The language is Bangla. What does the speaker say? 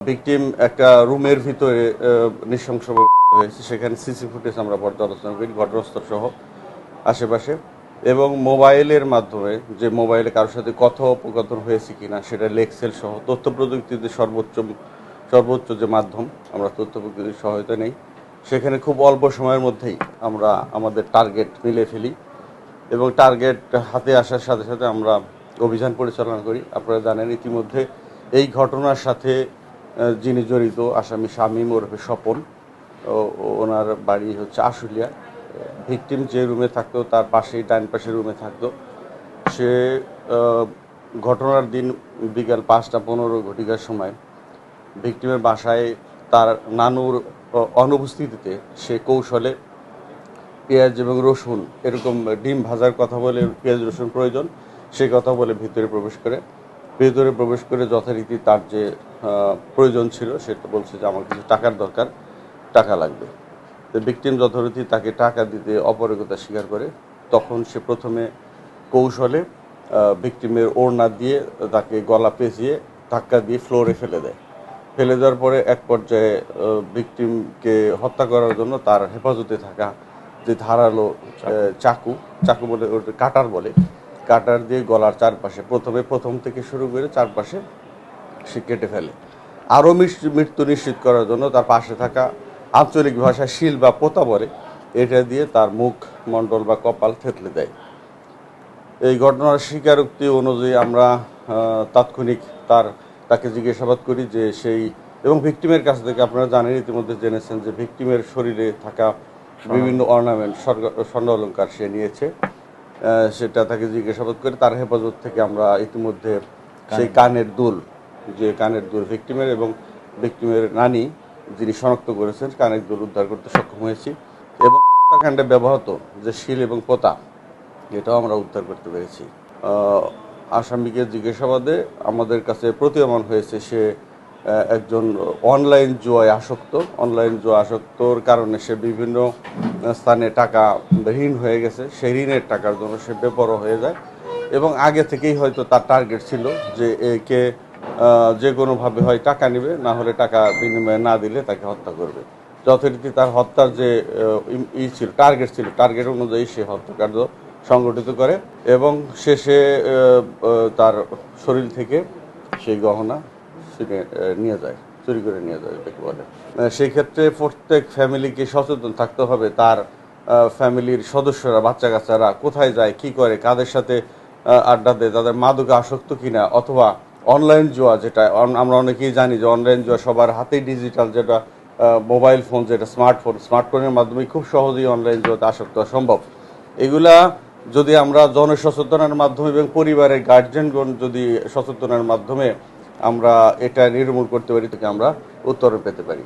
ভিকটিম একটা রুমের ভিতরে নৃশংসভাবে হয়েছে, সেখানে সিসি ফুটেজ আমরা পর্যালোচনা করি ঘটনাস্থল সহ আশেপাশে, এবং মোবাইলের মাধ্যমে যে মোবাইলে কারোর সাথে কথোপকথন হয়েছে কিনা সেটা লেক্সেল সহ তথ্য প্রযুক্তিতে সর্বোচ্চ যে মাধ্যম, আমরা তথ্য প্রযুক্তির সহায়তা নেই। সেখানে খুব অল্প সময়ের মধ্যেই আমরা আমাদের টার্গেট মিলে ফেলি এবং টার্গেট হাতে আসার সাথে সাথে আমরা অভিযান পরিচালনা করি। আপনারা জানেন ইতিমধ্যে এই ঘটনার সাথে যিনি জড়িত আসামি শামীম ওরফে স্বপন, ওনার বাড়ি হচ্ছে আশুলিয়া। ভিকটিম যে রুমে থাকতো তার পাশেই ডান পাশের রুমে থাকতো। সে ঘটনার দিন বিকাল 5:15 ঘটিকার সময় ভিকটিমের বাসায় তার নানুর অনুপস্থিতিতে সে কৌশলে পেঁয়াজ এবং রসুন, এরকম ডিম ভাজার কথা বলে পেঁয়াজ রসুন প্রয়োজন সেই কথা বলে ভিতরে প্রবেশ করে যথারীতি তার যে প্রয়োজন ছিল সেটা বলছে যে আমার কিছু টাকার দরকার, টাকা লাগবে। তো ভিকটিম যথারীতি তাকে টাকা দিতে অপারগতা স্বীকার করে। তখন সে প্রথমে কৌশলে ভিকটিমের ওড়না দিয়ে তাকে গলা পেঁচিয়ে ধাক্কা দিয়ে ফ্লোরে ফেলে দেওয়ার পরে এক পর্যায়ে ভিকটিমকে হত্যা করার জন্য তার হেফাজতে থাকা যে ধারালো চাকু বলে, কাটার বলে, কাটার দিয়ে গলার চারপাশে প্রথম থেকে শুরু করে চারপাশে সে কেটে ফেলে। আরও মৃত্যু নিশ্চিত করার জন্য তার পাশে থাকা আঞ্চলিক ভাষায় শিল বা পোতা বলে, এটা দিয়ে তার মুখ মণ্ডল বা কপাল থেতলে দেয়। এই ঘটনার স্বীকারোক্তি অনুযায়ী আমরা তাৎক্ষণিক তাকে জিজ্ঞাসাবাদ করি যে এবং ভিকটিমের কাছ থেকে আপনারা জানেন, ইতিমধ্যে জেনেছেন যে ভিকটিমের শরীরে থাকা বিভিন্ন অর্নামেন্ট, স্বর্ণ অলংকার সে নিয়েছে। সেটা তাকে জিজ্ঞাসাবাদ করে তার হেফাজত থেকে আমরা ইতিমধ্যে সেই কানের দুল ভিকটিমের এবং ভিকটিমের নানি যিনি শনাক্ত করেছেন কানের দুল উদ্ধার করতে সক্ষম হয়েছি, এবং হত্যাকাণ্ডে ব্যবহৃত যে শিল এবং পোতা এটাও আমরা উদ্ধার করতে পেরেছি। আসামিকে জিজ্ঞাসাবাদে আমাদের কাছে প্রতীয়মান হয়েছে সে একজন অনলাইন জুয়ায় আসক্তর কারণে সে বিভিন্ন স্থানে টাকা ঋণ হয়ে গেছে। সেই ঋণের টাকার জন্য সে বেপরোয়া হয়ে যায় এবং আগে থেকেই হয়তো তার টার্গেট ছিল যে একে যে কোনোভাবে হয় টাকা নেবে, না হলে টাকা বিনিময়ে না দিলে তাকে হত্যা করবে। যথারীতি তার হত্যার যে টার্গেট অনুযায়ী সে হত্যাকাণ্ড সংগঠিত করে এবং শেষে তার শরীর থেকে সেই গহনা চুরি করে নিয়ে যায় এটাকে বলে। সেই ক্ষেত্রে প্রত্যেক ফ্যামিলিকে সচেতন থাকতে হবে। তার ফ্যামিলির সদস্যরা, বাচ্চা কাচ্চারা কোথায় যায়, কি করে, কাদের সাথে আড্ডা দেয়, তাদের মাদকে আসক্ত কিনা, অথবা অনলাইন জুয়া, যেটা আমরা অনেকেই জানি যে অনলাইন জুয়া সবার হাতেই ডিজিটাল, যেটা মোবাইল ফোন, যেটা স্মার্টফোনের মাধ্যমে খুব সহজেই অনলাইন জুয়াতে আসক্ত হওয়া সম্ভব। এগুলা যদি আমরা জনসচেতনার মাধ্যমে এবং পরিবারের গার্জেনগণ যদি সচেতনার মাধ্যমে আমরা এটা নির্মূল করতে পারি, থেকে আমরা উত্তরণ পেতে পারি।